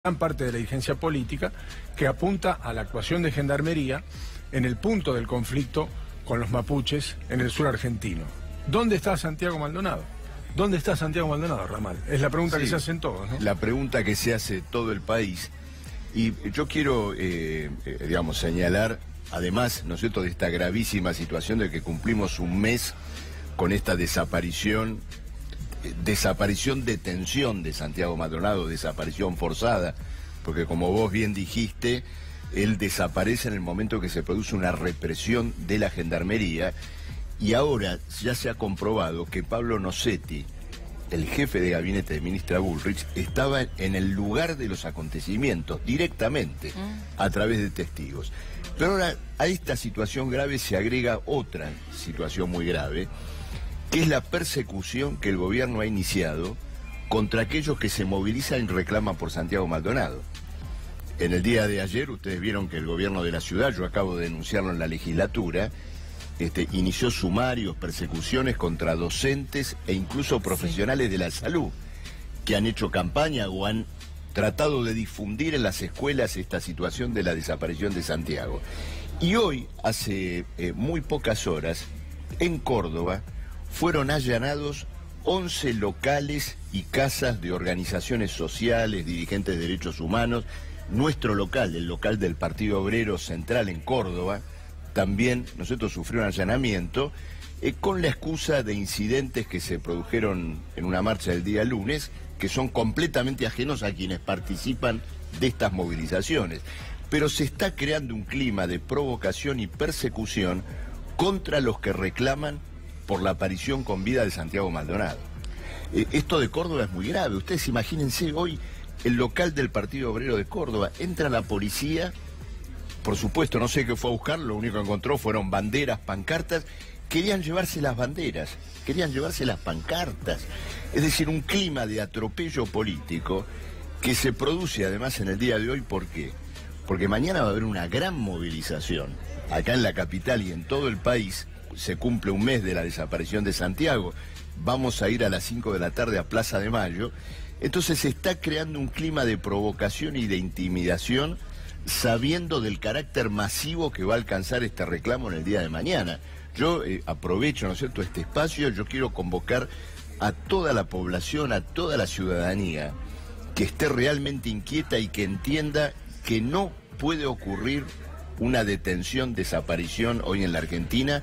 gran parte de la dirigencia política que apunta a la actuación de Gendarmería en el punto del conflicto con los mapuches en el sur argentino. ¿Dónde está Santiago Maldonado? ¿Dónde está Santiago Maldonado, Ramal? Es la pregunta que se hacen todos, ¿no? La pregunta que se hace todo el país. Y yo quiero, digamos, señalar, además, ¿no es cierto?, de esta gravísima situación de que cumplimos un mes con esta detención de Santiago Maldonado, desaparición forzada, porque como vos bien dijiste, él desaparece en el momento que se produce una represión de la Gendarmería, y ahora ya se ha comprobado que Pablo Nocetti, el jefe de gabinete de ministra Bullrich, estaba en el lugar de los acontecimientos, directamente, a través de testigos. Pero ahora a esta situación grave se agrega otra situación muy grave, que es la persecución que el gobierno ha iniciado contra aquellos que se movilizan y reclaman por Santiago Maldonado. En el día de ayer, ustedes vieron que el gobierno de la ciudad, yo acabo de denunciarlo en la legislatura, inició sumarios, persecuciones contra docentes e incluso profesionales de la salud, que han hecho campaña o han tratado de difundir en las escuelas esta situación de la desaparición de Santiago. Y hoy, hace muy pocas horas, en Córdoba, fueron allanados 11 locales y casas de organizaciones sociales, dirigentes de derechos humanos. Nuestro local, el local del Partido Obrero Central en Córdoba, también nosotros sufrió un allanamiento con la excusa de incidentes que se produjeron en una marcha del día lunes, que son completamente ajenos a quienes participan de estas movilizaciones. Pero se está creando un clima de provocación y persecución contra los que reclaman por la aparición con vida de Santiago Maldonado. Esto de Córdoba es muy grave. Ustedes imagínense hoy el local del Partido Obrero de Córdoba, entra la policía, por supuesto no sé qué fue a buscar, lo único que encontró fueron banderas, pancartas, querían llevarse las banderas, querían llevarse las pancartas, es decir, un clima de atropello político que se produce además en el día de hoy. ¿Por qué? Porque mañana va a haber una gran movilización acá en la capital y en todo el país. Se cumple un mes de la desaparición de Santiago, vamos a ir a las 5 de la tarde a Plaza de Mayo, entonces se está creando un clima de provocación y de intimidación, sabiendo del carácter masivo que va a alcanzar este reclamo en el día de mañana. Yo aprovecho, ¿no es cierto?, este espacio. Yo quiero convocar a toda la población, a toda la ciudadanía, que esté realmente inquieta y que entienda que no puede ocurrir una detención, desaparición hoy en la Argentina,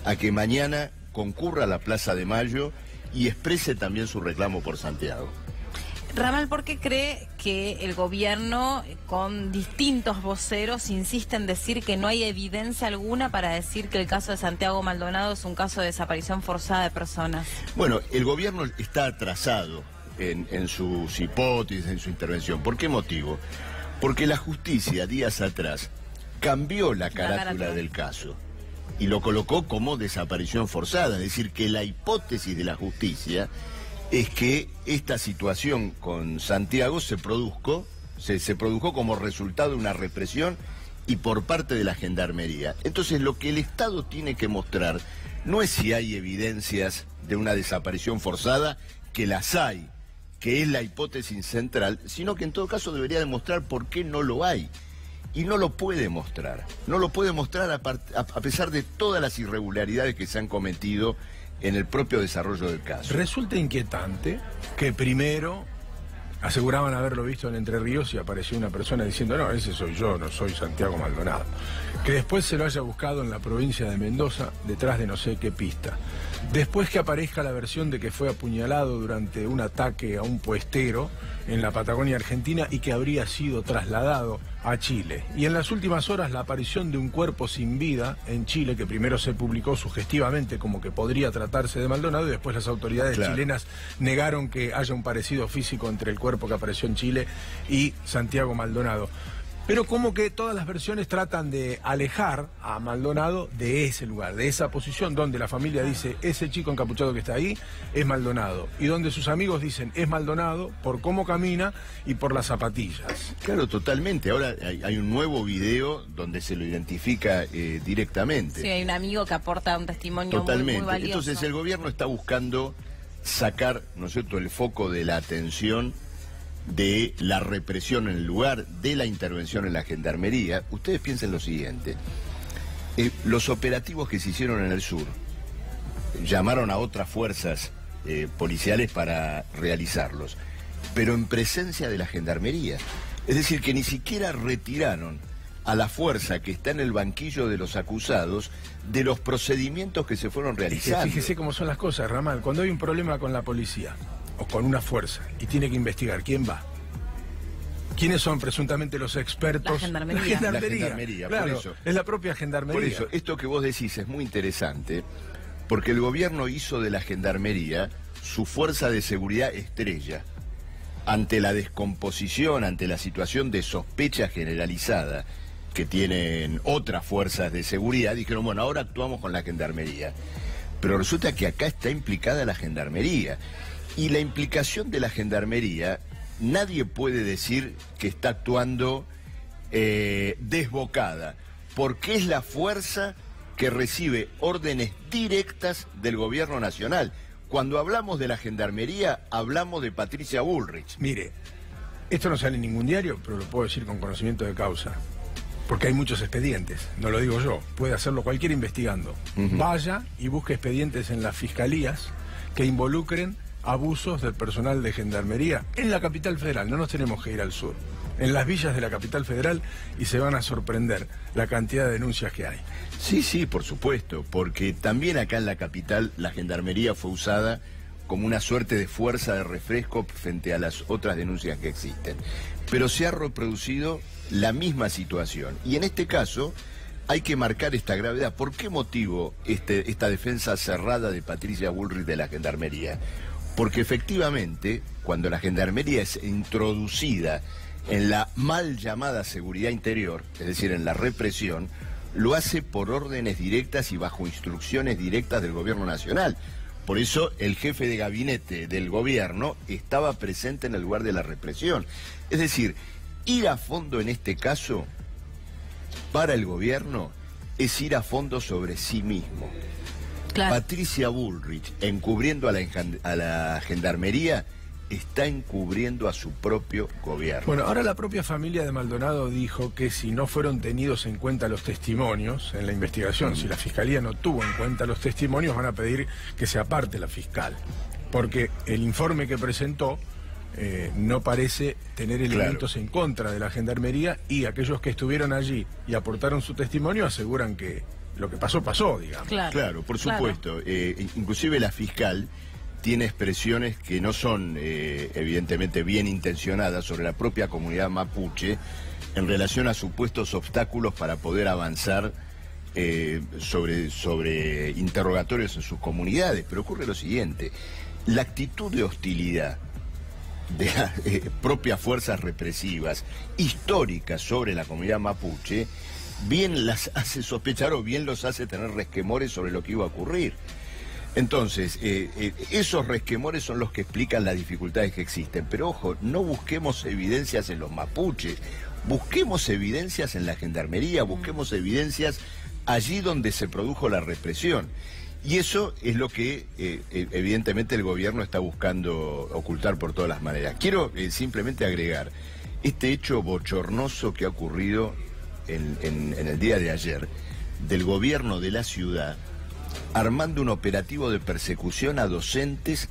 a que mañana concurra a la Plaza de Mayo y exprese también su reclamo por Santiago. Ramal, ¿por qué cree que el gobierno, con distintos voceros, insiste en decir que no hay evidencia alguna para decir que el caso de Santiago Maldonado es un caso de desaparición forzada de personas? Bueno, el gobierno está atrasado en sus hipótesis, en su intervención. ¿Por qué motivo? Porque la justicia, días atrás, cambió la carátula del caso y lo colocó como desaparición forzada, es decir, que la hipótesis de la justicia es que esta situación con Santiago se produjo como resultado de una represión y por parte de la Gendarmería. Entonces lo que el Estado tiene que mostrar no es si hay evidencias de una desaparición forzada, que las hay, que es la hipótesis central, sino que en todo caso debería demostrar por qué no lo hay. Y no lo puede mostrar. No lo puede mostrar a pesar de todas las irregularidades que se han cometido en el propio desarrollo del caso. Resulta inquietante que primero aseguraban haberlo visto en Entre Ríos y apareció una persona diciendo: no, ese soy yo, no soy Santiago Maldonado. Que después se lo haya buscado en la provincia de Mendoza detrás de no sé qué pista. Después que aparezca la versión de que fue apuñalado durante un ataque a un puestero en la Patagonia Argentina y que habría sido trasladado a Chile. Y en las últimas horas la aparición de un cuerpo sin vida en Chile, que primero se publicó sugestivamente como que podría tratarse de Maldonado, y después las autoridades chilenas negaron que haya un parecido físico entre el cuerpo que apareció en Chile y Santiago Maldonado. Pero como que todas las versiones tratan de alejar a Maldonado de ese lugar, de esa posición donde la familia dice: ese chico encapuchado que está ahí es Maldonado, y donde sus amigos dicen: es Maldonado por cómo camina y por las zapatillas. Claro, totalmente. Ahora hay un nuevo video donde se lo identifica directamente. Sí, hay un amigo que aporta un testimonio muy valioso. Entonces el gobierno está buscando sacar, ¿no es cierto?, el foco de la atención de la represión en el lugar de la intervención en la gendarmería, ustedes piensen lo siguiente. Los operativos que se hicieron en el sur llamaron a otras fuerzas policiales para realizarlos, pero en presencia de la gendarmería. Es decir, que ni siquiera retiraron a la fuerza que está en el banquillo de los acusados de los procedimientos que se fueron realizando. Fíjese cómo son las cosas, Ramal. Cuando hay un problema con la policía o con una fuerza y tiene que investigar, ¿quién va? ¿Quiénes son presuntamente los expertos? La gendarmería. La gendarmería, claro, por eso. Es la propia gendarmería. Por eso, esto que vos decís es muy interesante, porque el gobierno hizo de la gendarmería su fuerza de seguridad estrella. Ante la descomposición, ante la situación de sospecha generalizada que tienen otras fuerzas de seguridad, dijeron, bueno, ahora actuamos con la gendarmería. Pero resulta que acá está implicada la gendarmería. Y la implicación de la gendarmería, nadie puede decir que está actuando desbocada, porque es la fuerza que recibe órdenes directas del gobierno nacional. Cuando hablamos de la gendarmería, hablamos de Patricia Bullrich. Mire, esto no sale en ningún diario, pero lo puedo decir con conocimiento de causa. Porque hay muchos expedientes, no lo digo yo, puede hacerlo cualquiera investigando. Vaya y busque expedientes en las fiscalías que involucren abusos del personal de gendarmería en la capital federal, no nos tenemos que ir al sur, en las villas de la capital federal, y se van a sorprender la cantidad de denuncias que hay. Sí, sí, por supuesto, porque también acá en la capital la gendarmería fue usada como una suerte de fuerza de refresco frente a las otras denuncias que existen. Pero se ha reproducido la misma situación. Y en este caso hay que marcar esta gravedad. ¿Por qué motivo esta defensa cerrada de Patricia Bullrich de la gendarmería? Porque efectivamente, cuando la gendarmería es introducida en la mal llamada seguridad interior, es decir, en la represión, lo hace por órdenes directas y bajo instrucciones directas del gobierno nacional. Por eso el jefe de gabinete del gobierno estaba presente en el lugar de la represión. Es decir, ir a fondo en este caso, para el gobierno, es ir a fondo sobre sí mismo. Claro. Patricia Bullrich, encubriendo a la gendarmería, está encubriendo a su propio gobierno. Bueno, ahora la propia familia de Maldonado dijo que si no fueron tenidos en cuenta los testimonios en la investigación, si la fiscalía no tuvo en cuenta los testimonios, van a pedir que se aparte la fiscal, porque el informe que presentó no parece tener elementos en contra de la gendarmería, y aquellos que estuvieron allí y aportaron su testimonio aseguran que lo que pasó, pasó, digamos. Claro, por supuesto. Inclusive la fiscal tiene expresiones que no son evidentemente bien intencionadas sobre la propia comunidad mapuche en relación a supuestos obstáculos para poder avanzar sobre interrogatorios en sus comunidades. Pero ocurre lo siguiente: la actitud de hostilidad de las propias fuerzas represivas históricas sobre la comunidad mapuche bien las hace sospechar o bien los hace tener resquemores sobre lo que iba a ocurrir. Entonces, esos resquemores son los que explican las dificultades que existen. Pero ojo, no busquemos evidencias en los mapuches, busquemos evidencias en la gendarmería, busquemos evidencias allí donde se produjo la represión. Y eso es lo que evidentemente el gobierno está buscando ocultar por todas las maneras. Quiero simplemente agregar este hecho bochornoso que ha ocurrido en el día de ayer, del gobierno de la ciudad armando un operativo de persecución a docentes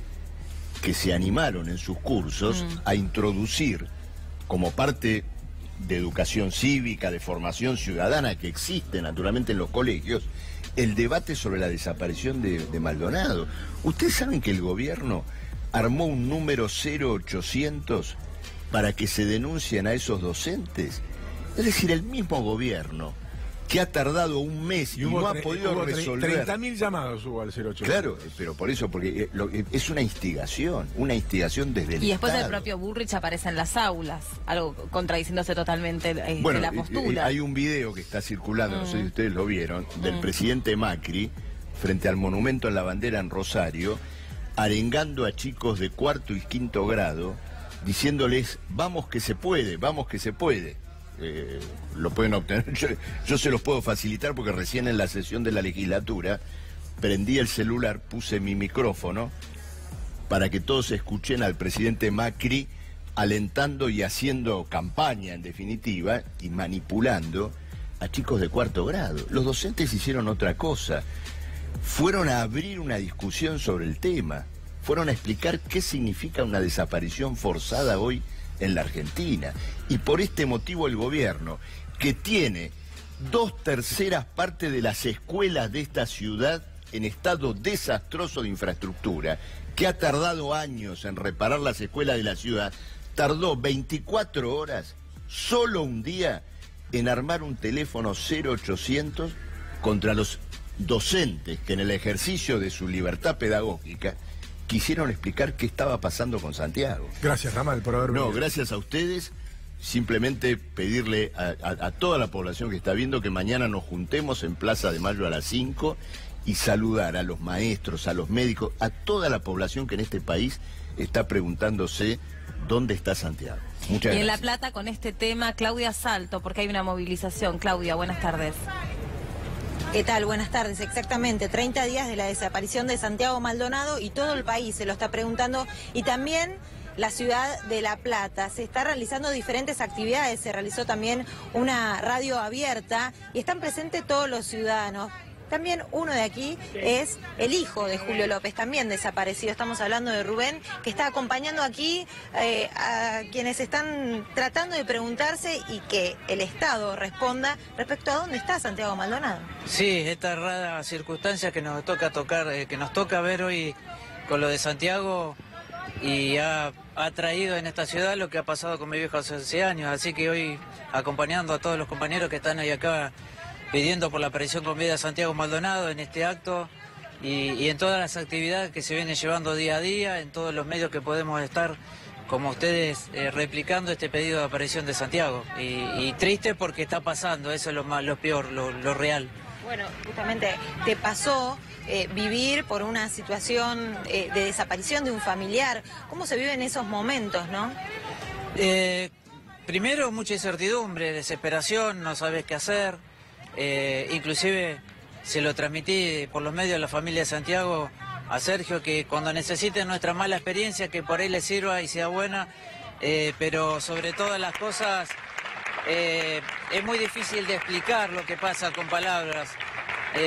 que se animaron en sus cursos a introducir, como parte de educación cívica, de formación ciudadana que existe naturalmente en los colegios, el debate sobre la desaparición de Maldonado. Ustedes saben que el gobierno armó un número 0800 para que se denuncien a esos docentes. Es decir, el mismo gobierno que ha tardado un mes y no ha podido resolver. 30.000 llamados hubo al 0800. Claro, pero por eso, porque es una instigación desde el Y después Estado. el propio Bullrich aparece en las aulas, algo contradiciéndose totalmente de la postura. Hay un video que está circulando, no sé si ustedes lo vieron, del presidente Macri frente al monumento en la bandera en Rosario, arengando a chicos de 4º y 5º grado, diciéndoles, vamos que se puede, vamos que se puede. Lo pueden obtener, yo se los puedo facilitar porque recién en la sesión de la legislatura prendí el celular, puse mi micrófono para que todos escuchen al presidente Macri alentando y haciendo campaña, en definitiva, y manipulando a chicos de cuarto grado. Los docentes hicieron otra cosa. Fueron a abrir una discusión sobre el tema. Fueron a explicar qué significa una desaparición forzada hoy en la Argentina. Y por este motivo el gobierno, que tiene 2/3 partes de las escuelas de esta ciudad en estado desastroso de infraestructura, que ha tardado años en reparar las escuelas de la ciudad, tardó 24 horas, solo un día, en armar un teléfono 0800 contra los docentes que en el ejercicio de su libertad pedagógica quisieron explicar qué estaba pasando con Santiago. Gracias, Ramal, por haber venido. No, gracias a ustedes. Simplemente pedirle a toda la población que está viendo que mañana nos juntemos en Plaza de Mayo a las 5 y saludar a los maestros, a los médicos, a toda la población que en este país está preguntándose dónde está Santiago. Muchas gracias. Y en La Plata con este tema, Claudia Salto, porque hay una movilización. Claudia, buenas tardes. ¿Qué tal? Buenas tardes. Exactamente, 30 días de la desaparición de Santiago Maldonado y todo el país se lo está preguntando, y también la ciudad de La Plata. Se están realizando diferentes actividades, se realizó también una radio abierta y están presentes todos los ciudadanos. También uno de aquí es el hijo de Julio López, también desaparecido. Estamos hablando de Rubén, que está acompañando aquí a quienes están tratando de preguntarse y que el Estado responda respecto a dónde está Santiago Maldonado. Sí, esta rara circunstancia que nos toca ver hoy con lo de Santiago, y ha traído en esta ciudad lo que ha pasado con mi viejo hace 11 años. Así que hoy, acompañando a todos los compañeros que están ahí acá, pidiendo por la aparición con vida de Santiago Maldonado en este acto y en todas las actividades que se vienen llevando día a día, en todos los medios que podemos estar, como ustedes, replicando este pedido de aparición de Santiago. Y triste porque está pasando, eso es lo peor, lo real. Bueno, justamente te pasó vivir por una situación de desaparición de un familiar. ¿Cómo se vive en esos momentos, no? Primero, mucha incertidumbre, desesperación, no sabes qué hacer. Inclusive se lo transmití por los medios a la familia de Santiago, a Sergio, que cuando necesiten nuestra mala experiencia, que por ahí les sirva y sea buena, pero sobre todas las cosas es muy difícil de explicar lo que pasa con palabras.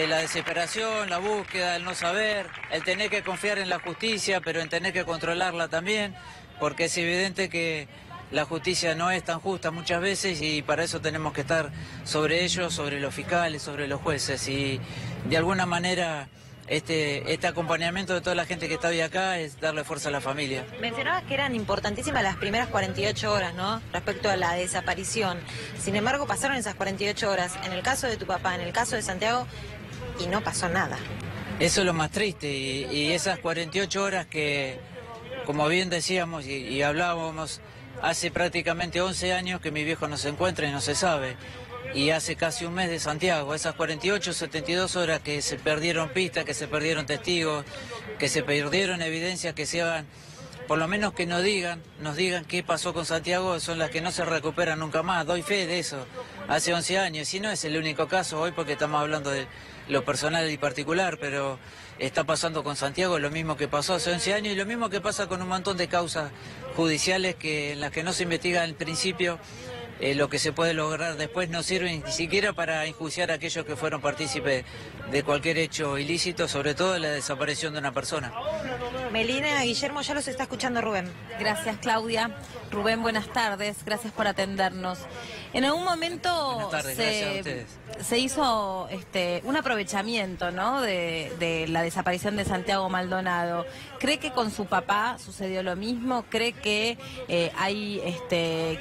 La desesperación, la búsqueda, el no saber, el tener que confiar en la justicia, pero en tener que controlarla también, porque es evidente que la justicia no es tan justa muchas veces y para eso tenemos que estar sobre ellos, sobre los fiscales, sobre los jueces, y de alguna manera este acompañamiento de toda la gente que está hoy acá es darle fuerza a la familia. Mencionabas que eran importantísimas las primeras 48 horas, ¿no?, respecto a la desaparición. Sin embargo, pasaron esas 48 horas, en el caso de tu papá, en el caso de Santiago, y no pasó nada. Eso es lo más triste, y esas 48 horas que, como bien decíamos y hablábamos, hace prácticamente 11 años que mi viejo no se encuentra y no se sabe. Y hace casi un mes de Santiago, esas 48, 72 horas que se perdieron pistas, que se perdieron testigos, que se perdieron evidencias, que se hagan, por lo menos que nos digan qué pasó con Santiago, son las que no se recuperan nunca más. Doy fe de eso, hace 11 años, y no es el único caso hoy porque estamos hablando de lo personal y particular, pero está pasando con Santiago lo mismo que pasó hace 11 años y lo mismo que pasa con un montón de causas judiciales en las que no se investiga al principio. Lo que se puede lograr después no sirve ni siquiera para enjuiciar a aquellos que fueron partícipes de cualquier hecho ilícito, sobre todo la desaparición de una persona. Melina, Guillermo, ya los está escuchando Rubén. Gracias, Claudia. Rubén, buenas tardes. Gracias por atendernos. En algún momento se hizo un aprovechamiento, ¿no?, de la desaparición de Santiago Maldonado. ¿Cree que con su papá sucedió lo mismo? ¿Cree que hay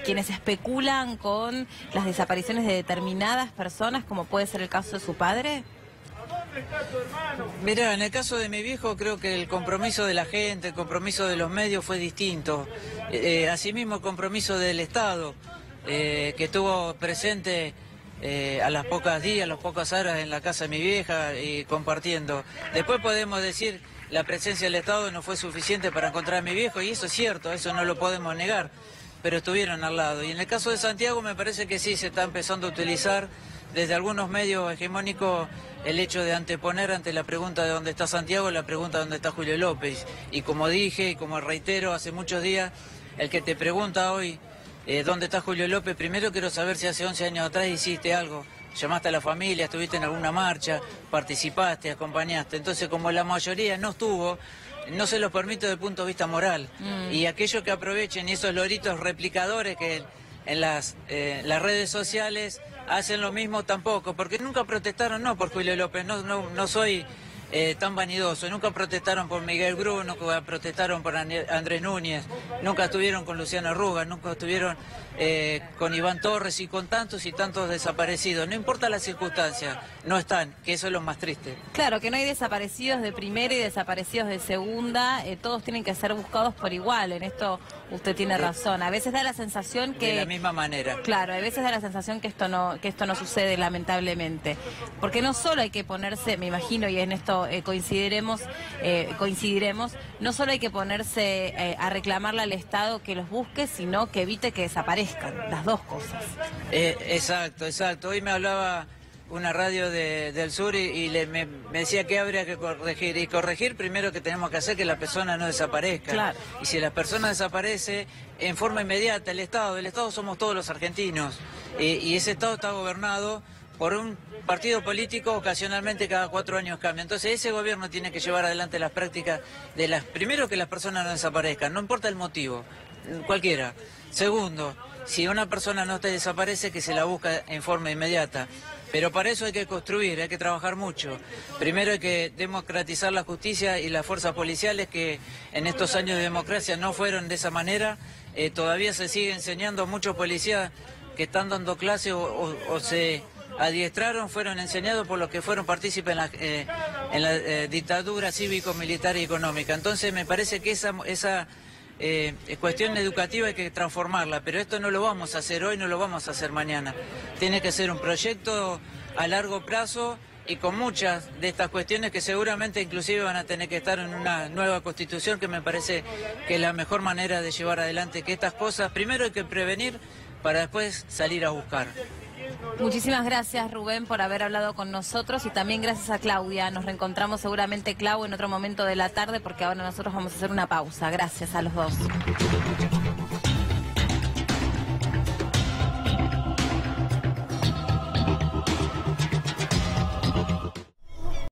quienes especulan con las desapariciones de determinadas personas, como puede ser el caso de su padre? Mirá, en el caso de mi viejo creo que el compromiso de la gente, el compromiso de los medios fue distinto. Asimismo el compromiso del Estado, que estuvo presente a las pocas días, a las pocas horas en la casa de mi vieja y compartiendo. Después podemos decir la presencia del Estado no fue suficiente para encontrar a mi viejo, y eso es cierto, eso no lo podemos negar, pero estuvieron al lado. Y en el caso de Santiago me parece que sí se está empezando a utilizar desde algunos medios hegemónicos el hecho de anteponer ante la pregunta de dónde está Santiago la pregunta de dónde está Julio López. Y como dije y como reitero hace muchos días, el que te pregunta hoy dónde está Julio López, primero quiero saber si hace 11 años atrás hiciste algo. Llamaste a la familia, estuviste en alguna marcha, participaste, acompañaste. Entonces, como la mayoría no estuvo, no se los permite desde el punto de vista moral. Y aquellos que aprovechen esos loritos replicadores que en las redes sociales hacen lo mismo tampoco, porque nunca protestaron, no por Julio López, no soy tan vanidoso, nunca protestaron por Miguel Bru, nunca protestaron por Andrés Núñez, nunca estuvieron con Luciano Arruga, nunca estuvieron con Iván Torres y con tantos y tantos desaparecidos. No importa la circunstancia, no están, que eso es lo más triste. Claro, que no hay desaparecidos de primera y desaparecidos de segunda, todos tienen que ser buscados por igual, en esto usted tiene razón. A veces da la sensación que... De la misma manera. Claro, a veces da la sensación que esto no sucede, lamentablemente. Porque no solo hay que ponerse, me imagino, y en esto coincidiremos, no solo hay que ponerse a reclamarle al Estado que los busque, sino que evite que desaparezcan, las dos cosas. Exacto. Hoy me hablaba una radio del sur y me decía que habría que corregir. Y corregir primero que tenemos que hacer que la persona no desaparezca. Claro. Y si la persona desaparece en forma inmediata, el Estado somos todos los argentinos. Y ese Estado está gobernado por un partido político, ocasionalmente cada 4 años cambia. Entonces ese gobierno tiene que llevar adelante las prácticas primero que las personas no desaparezcan, no importa el motivo, cualquiera. Segundo, si una persona no desaparece, que se la busca en forma inmediata. Pero para eso hay que construir, hay que trabajar mucho. Primero hay que democratizar la justicia y las fuerzas policiales que en estos años de democracia no fueron de esa manera. Todavía se sigue enseñando a muchos policías que están dando clase o se adiestraron, fueron enseñados por los que fueron partícipes en la dictadura cívico-militar y económica. Entonces me parece que esa cuestión educativa hay que transformarla, pero esto no lo vamos a hacer hoy, no lo vamos a hacer mañana. Tiene que ser un proyecto a largo plazo y con muchas de estas cuestiones que seguramente inclusive van a tener que estar en una nueva constitución, que me parece que es la mejor manera de llevar adelante que estas cosas, primero hay que prevenir para después salir a buscar. Muchísimas gracias, Rubén, por haber hablado con nosotros, y también gracias a Claudia. Nos reencontramos seguramente, Clau, en otro momento de la tarde, porque ahora nosotros vamos a hacer una pausa. Gracias a los dos.